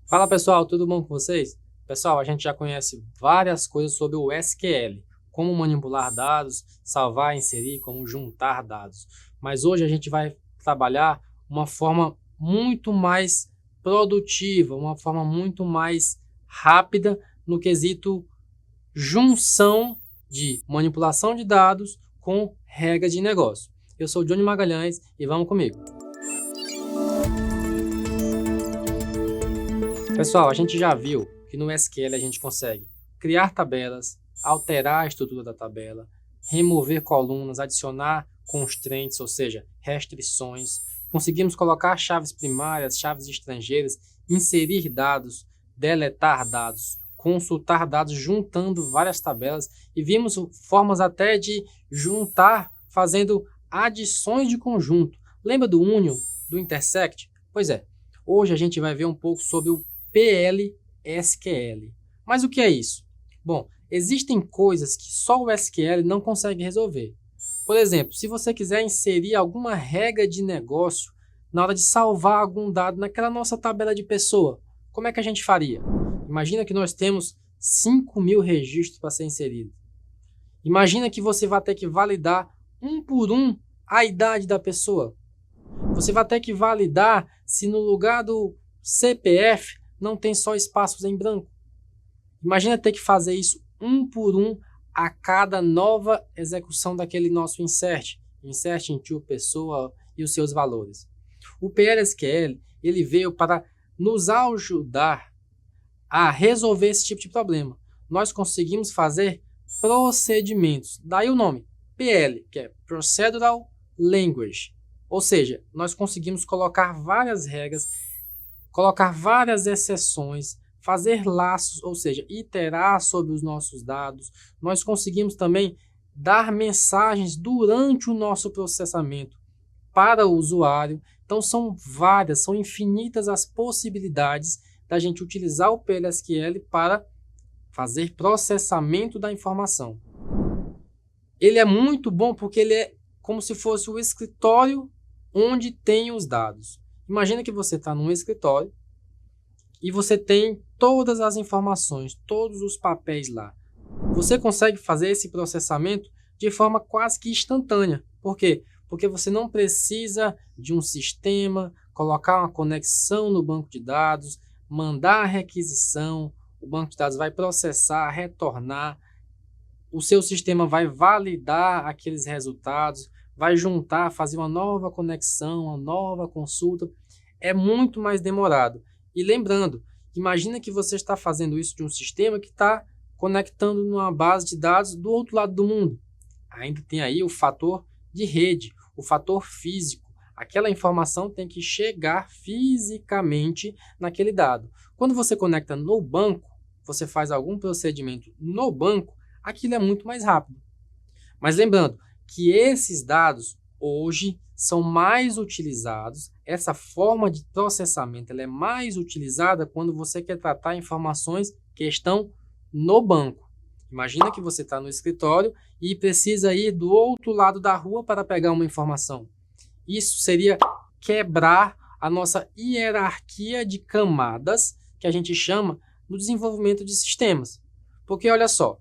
Fala pessoal, tudo bom com vocês? Pessoal, a gente já conhece várias coisas sobre o SQL, como manipular dados, salvar, inserir, como juntar dados. Mas hoje a gente vai trabalhar uma forma muito mais produtiva, uma forma muito mais rápida no quesito junção de manipulação de dados com regras de negócio. Eu sou o Johnny Magalhães e vamos comigo. Pessoal, a gente já viu que no SQL a gente consegue criar tabelas, alterar a estrutura da tabela, remover colunas, adicionar constraints, ou seja, restrições. Conseguimos colocar chaves primárias, chaves estrangeiras, inserir dados, deletar dados, consultar dados, juntando várias tabelas e vimos formas até de juntar fazendo adições de conjunto. Lembra do union, do intersect? Pois é, hoje a gente vai ver um pouco sobre o PL/SQL. Mas o que é isso? Bom, existem coisas que só o SQL não consegue resolver. Por exemplo, se você quiser inserir alguma regra de negócio na hora de salvar algum dado naquela nossa tabela de pessoa, como é que a gente faria? Imagina que nós temos 5.000 registros para ser inseridos. Imagina que você vai ter que validar um por um a idade da pessoa. Você vai ter que validar se no lugar do CPF não tem só espaços em branco. Imagina ter que fazer isso um por um a cada nova execução daquele nosso insert into pessoa e os seus valores. O PLSQL ele veio para nos ajudar a resolver esse tipo de problema. Nós conseguimos fazer procedimentos, daí o nome PL, que é Procedural Language, ou seja, nós conseguimos colocar várias regras, colocar várias exceções, fazer laços, ou seja, iterar sobre os nossos dados. Nós conseguimos também dar mensagens durante o nosso processamento para o usuário. Então são várias, são infinitas as possibilidades da gente utilizar o PLSQL para fazer processamento da informação. Ele é muito bom porque ele é como se fosse o escritório onde tem os dados. Imagina que você está num escritório e você tem todas as informações, todos os papéis lá. Você consegue fazer esse processamento de forma quase que instantânea. Por quê? Porque você não precisa de um sistema, colocar uma conexão no banco de dados, mandar a requisição, o banco de dados vai processar, retornar, o seu sistema vai validar aqueles resultados, vai juntar, fazer uma nova conexão, uma nova consulta. É muito mais demorado. E lembrando, imagina que você está fazendo isso de um sistema que está conectando numa base de dados do outro lado do mundo. Ainda tem aí o fator de rede, o fator físico. Aquela informação tem que chegar fisicamente naquele dado. Quando você conecta no banco, você faz algum procedimento no banco, aquilo é muito mais rápido. Mas lembrando que esses dados hoje são mais utilizados, essa forma de processamento ela é mais utilizada quando você quer tratar informações que estão no banco. Imagina que você está no escritório e precisa ir do outro lado da rua para pegar uma informação. Isso seria quebrar a nossa hierarquia de camadas que a gente chama no desenvolvimento de sistemas. Porque olha só,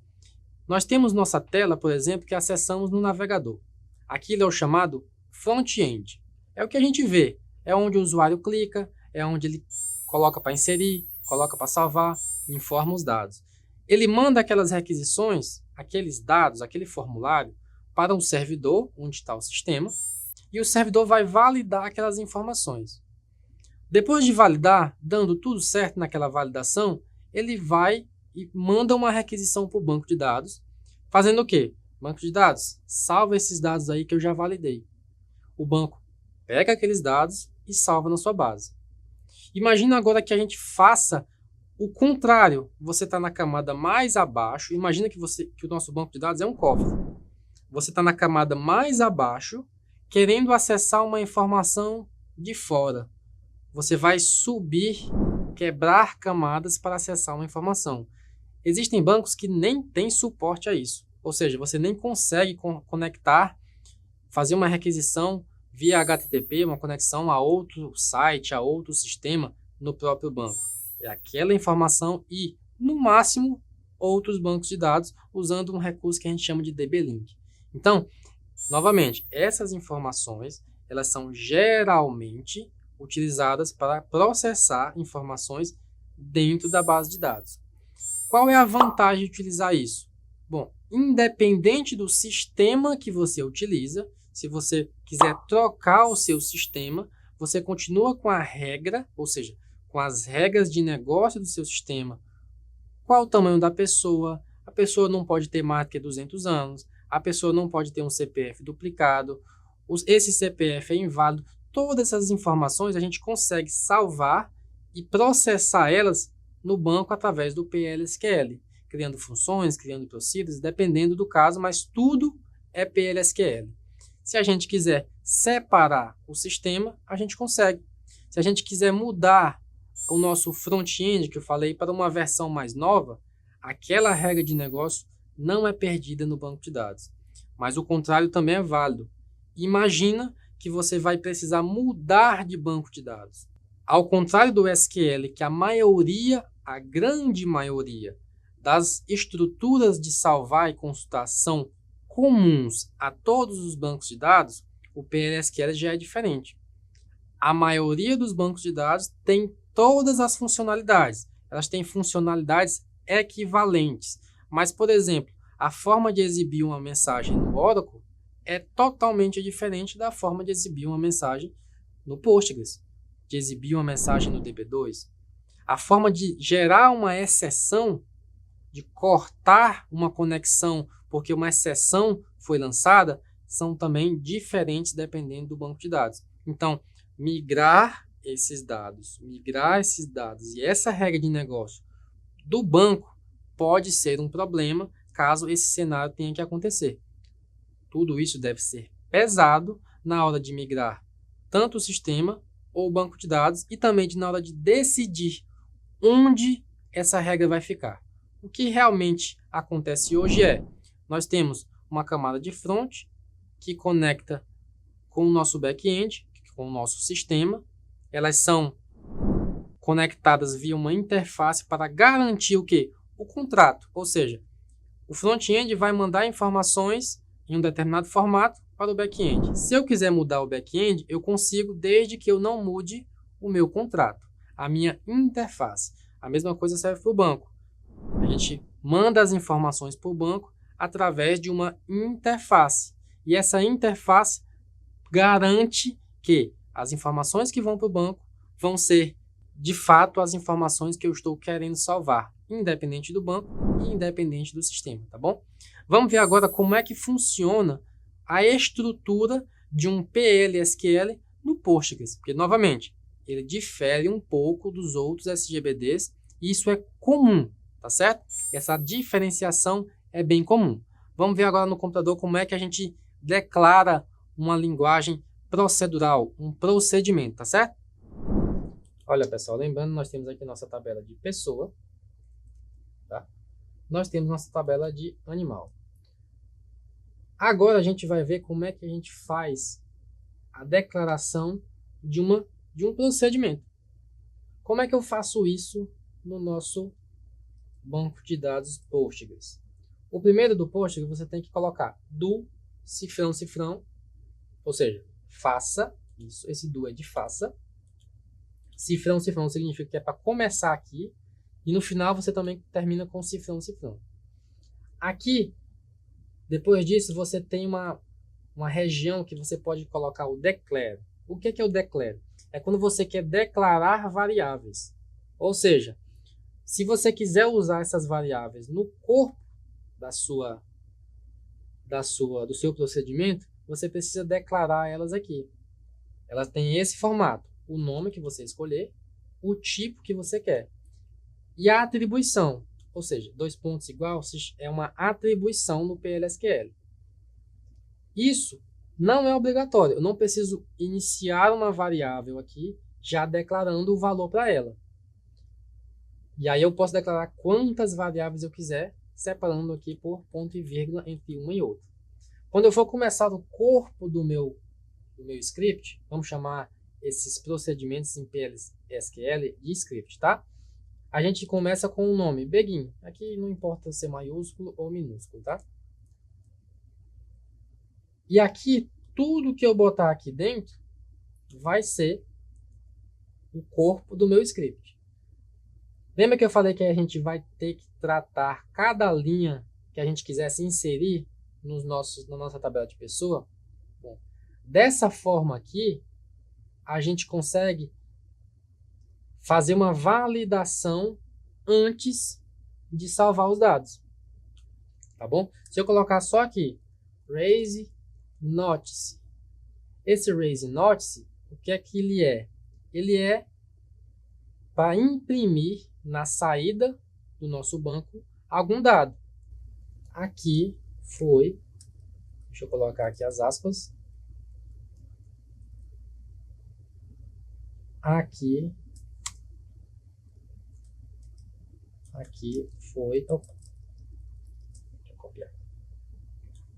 nós temos nossa tela, por exemplo, que acessamos no navegador. Aquilo é o chamado front-end. É o que a gente vê, é onde o usuário clica, é onde ele coloca para inserir, coloca para salvar, informa os dados. Ele manda aquelas requisições, aqueles dados, aquele formulário, para um servidor, onde está o sistema, e o servidor vai validar aquelas informações. Depois de validar, dando tudo certo naquela validação, ele vai e manda uma requisição para o banco de dados, fazendo o quê? Banco de dados, salva esses dados aí que eu já validei. O banco pega aqueles dados e salva na sua base. Imagina agora que a gente faça o contrário. Você está na camada mais abaixo, imagina que o nosso banco de dados é um cofre. Você está na camada mais abaixo, querendo acessar uma informação de fora. Você vai subir, quebrar camadas para acessar uma informação. Existem bancos que nem têm suporte a isso. Ou seja, você nem consegue conectar, fazer uma requisição via HTTP, uma conexão a outro site, a outro sistema no próprio banco. é aquela informação e, no máximo, outros bancos de dados usando um recurso que a gente chama de DB-Link. Então, novamente, essas informações elas são geralmente utilizadas para processar informações dentro da base de dados. Qual é a vantagem de utilizar isso? Bom, independente do sistema que você utiliza, se você quiser trocar o seu sistema, você continua com a regra, ou seja, com as regras de negócio do seu sistema. Qual o tamanho da pessoa? A pessoa não pode ter mais do que 200 anos. A pessoa não pode ter um CPF duplicado. Esse CPF é inválido. Todas essas informações a gente consegue salvar e processar elas no banco através do PL/SQL, criando funções, criando procedures, dependendo do caso, mas tudo é PL/SQL. Se a gente quiser separar o sistema, a gente consegue. Se a gente quiser mudar o nosso front-end, que eu falei, para uma versão mais nova, aquela regra de negócio não é perdida no banco de dados. Mas o contrário também é válido. Imagina que você vai precisar mudar de banco de dados. Ao contrário do SQL, que a grande maioria das estruturas de salvar e consultar são comuns a todos os bancos de dados, o PL/SQL já é diferente. A maioria dos bancos de dados tem todas as funcionalidades. Elas têm funcionalidades equivalentes. Mas, por exemplo, a forma de exibir uma mensagem no Oracle é totalmente diferente da forma de exibir uma mensagem no Postgres, de exibir uma mensagem no DB2. A forma de gerar uma exceção, de cortar uma conexão porque uma exceção foi lançada, são também diferentes dependendo do banco de dados. Então, migrar esses dados e essa regra de negócio do banco pode ser um problema caso esse cenário tenha que acontecer. Tudo isso deve ser pesado na hora de migrar tanto o sistema ou o banco de dados e também na hora de decidir onde essa regra vai ficar. O que realmente acontece hoje é, nós temos uma camada de front que conecta com o nosso back-end, com o nosso sistema. Elas são conectadas via uma interface para garantir o quê? O contrato, ou seja, o front-end vai mandar informações em um determinado formato para o back-end. Se eu quiser mudar o back-end, eu consigo desde que eu não mude o meu contrato, a minha interface. A mesma coisa serve para o banco. A gente manda as informações para o banco através de uma interface. E essa interface garante que as informações que vão para o banco vão ser, de fato, as informações que eu estou querendo salvar, independente do banco e independente do sistema, tá bom? Vamos ver agora como é que funciona a estrutura de um PL/SQL no Postgres, porque, novamente, ele difere um pouco dos outros SGBDs e isso é comum, tá certo? Essa diferenciação é bem comum. Vamos ver agora no computador como é que a gente declara uma linguagem procedural, um procedimento, tá certo? Olha, pessoal, lembrando, nós temos aqui nossa tabela de pessoa, tá? Nós temos nossa tabela de animal. Agora a gente vai ver como é que a gente faz a declaração de um procedimento. Como é que eu faço isso no nosso banco de dados Postgres? O primeiro do Postgres você tem que colocar do cifrão, ou seja, faça, isso, esse do é de faça. Cifrão significa que é para começar aqui e no final você também termina com cifrão. Aqui, depois disso, você tem uma região que você pode colocar o declare. O que é o declare? É quando você quer declarar variáveis. Ou seja, se você quiser usar essas variáveis no corpo do seu procedimento, você precisa declarar elas aqui. Elas têm esse formato: o nome que você escolher, o tipo que você quer e a atribuição. Ou seja, 2 pontos igual é uma atribuição no PL/SQL. Isso não é obrigatório. Eu não preciso iniciar uma variável aqui já declarando o valor para ela. E aí eu posso declarar quantas variáveis eu quiser, separando aqui por ponto e vírgula entre uma e outra. Quando eu for começar o corpo do meu script, vamos chamar esses procedimentos em PL/SQL de script, tá? a gente começa com o nome Begin. Aqui não importa ser maiúsculo ou minúsculo, tá? E aqui, tudo que eu botar aqui dentro vai ser o corpo do meu script. Lembra que eu falei que a gente vai ter que tratar cada linha que a gente quisesse inserir na nossa tabela de pessoa? Bom, dessa forma aqui, a gente consegue fazer uma validação antes de salvar os dados. Tá bom? Se eu colocar só aqui, raise notice. Esse raise notice, o que é que ele é? Ele é para imprimir na saída do nosso banco algum dado. Aqui foi, deixa eu colocar aqui as aspas. Aqui foi, opa, deixa eu copiar.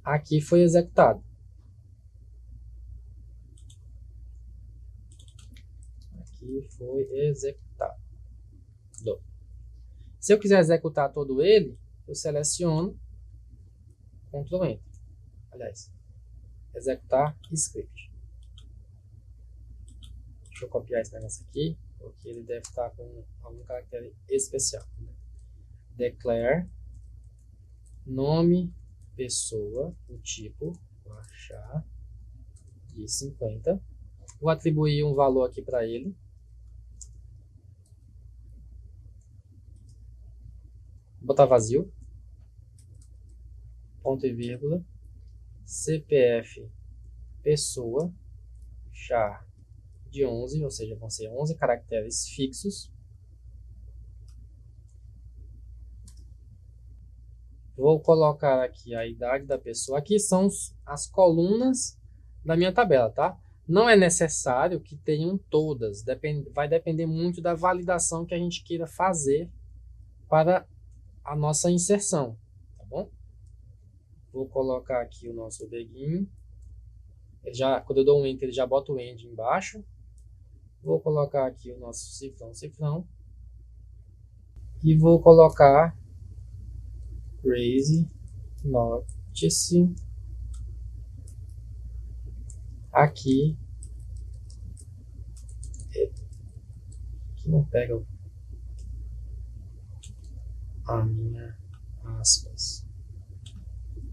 Aqui foi executado. Aqui foi executado. Se eu quiser executar todo ele, eu seleciono Ctrl Enter. Aliás, executar script. Deixa eu copiar esse negócio aqui, porque ele deve estar com algum caractere especial. Né? Declare nome pessoa, o tipo, vou achar de 50. Vou atribuir um valor aqui para ele. Vou botar vazio. Ponto e vírgula. CPF pessoa, char de 11, ou seja, vão ser 11 caracteres fixos. Vou colocar aqui a idade da pessoa. Aqui são as colunas da minha tabela, tá? Não é necessário que tenham todas. Vai depender muito da validação que a gente queira fazer para a nossa inserção, tá bom? Vou colocar aqui o nosso Begin. Quando eu dou um Enter, ele já bota o End embaixo. Vou colocar aqui o nosso cifrão. E vou colocar raise notice aqui. Que não pega a minha aspas.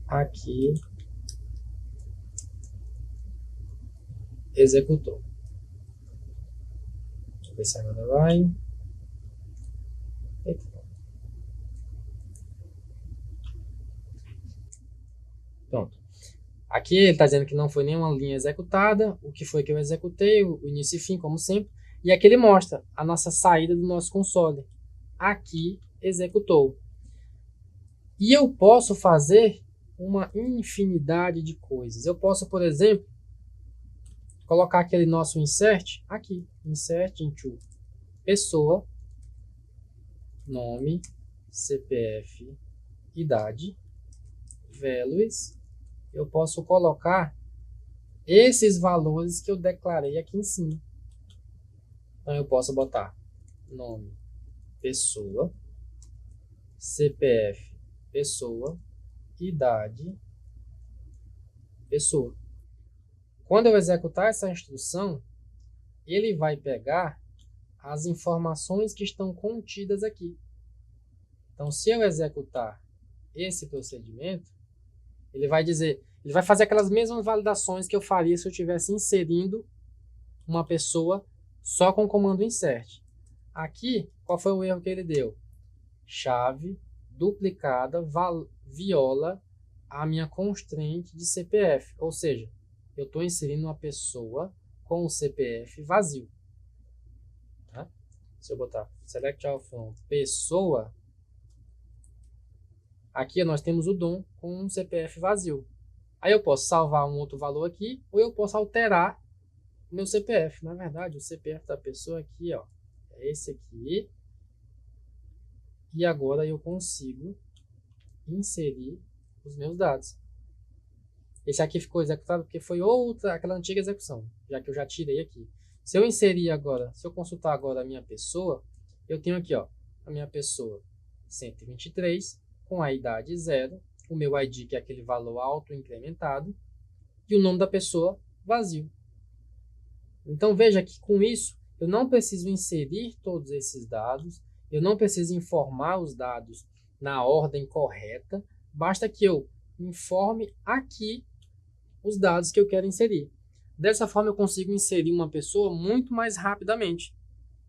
Aqui executou. Deixa eu ver se agora vai. Pronto. Aqui ele está dizendo que não foi nenhuma linha executada. O que foi que eu executei? O início e fim, como sempre. E aqui ele mostra a nossa saída do nosso console. Aqui executou. E eu posso fazer uma infinidade de coisas. Eu posso, por exemplo, colocar aquele nosso insert aqui. Insert into pessoa, nome, CPF, idade, values. Eu posso colocar esses valores que eu declarei aqui em cima. Então eu posso botar nome, pessoa, CPF, pessoa, idade, pessoa. Quando eu executar essa instrução, ele vai pegar as informações que estão contidas aqui. Então, se eu executar esse procedimento, ele vai dizer, ele vai fazer aquelas mesmas validações que eu faria se eu estivesse inserindo uma pessoa só com o comando insert. Aqui, qual foi o erro que ele deu? Chave duplicada viola a minha constraint de CPF, ou seja, eu estou inserindo uma pessoa com o CPF vazio. Tá? Se eu botar select all from pessoa, aqui nós temos o DOM com um CPF vazio. Aí eu posso salvar um outro valor aqui, ou eu posso alterar o meu CPF. Na verdade, o CPF da pessoa aqui, ó, é esse aqui. E agora eu consigo inserir os meus dados. Esse aqui ficou executado porque foi aquela antiga execução, já que eu já tirei aqui. Se eu inserir agora, se eu consultar agora a minha pessoa, eu tenho aqui, ó, a minha pessoa 123, com a idade 0, o meu ID, que é aquele valor auto-incrementado, e o nome da pessoa vazio. Então veja que com isso eu não preciso inserir todos esses dados, eu não preciso informar os dados na ordem correta, basta que eu informe aqui os dados que eu quero inserir. Dessa forma eu consigo inserir uma pessoa muito mais rapidamente.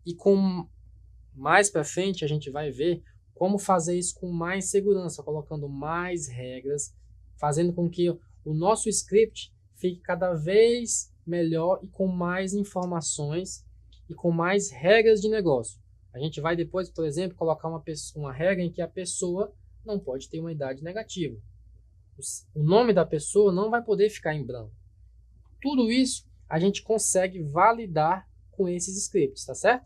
E com mais para frente a gente vai ver como fazer isso com mais segurança, colocando mais regras, fazendo com que o nosso script fique cada vez melhor e com mais informações e com mais regras de negócio. A gente vai depois, por exemplo, colocar uma regra em que a pessoa não pode ter uma idade negativa. O nome da pessoa não vai poder ficar em branco. Tudo isso a gente consegue validar com esses scripts, tá certo?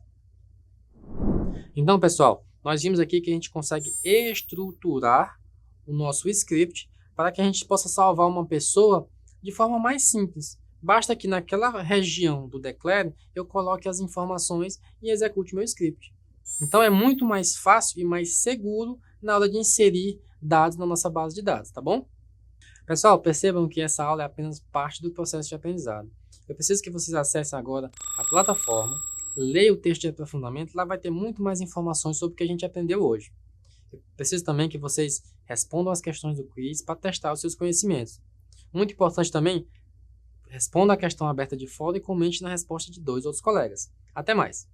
Então, pessoal, nós vimos aqui que a gente consegue estruturar o nosso script para que a gente possa salvar uma pessoa de forma mais simples. Basta que naquela região do declare eu coloque as informações e execute meu script. Então, é muito mais fácil e mais seguro na hora de inserir dados na nossa base de dados, tá bom? Pessoal, percebam que essa aula é apenas parte do processo de aprendizado. Eu preciso que vocês acessem agora a plataforma, leiam o texto de aprofundamento, lá vai ter muito mais informações sobre o que a gente aprendeu hoje. Eu preciso também que vocês respondam as questões do quiz para testar os seus conhecimentos. Muito importante também, responda a questão aberta de fora e comente na resposta de 2 outros colegas. Até mais!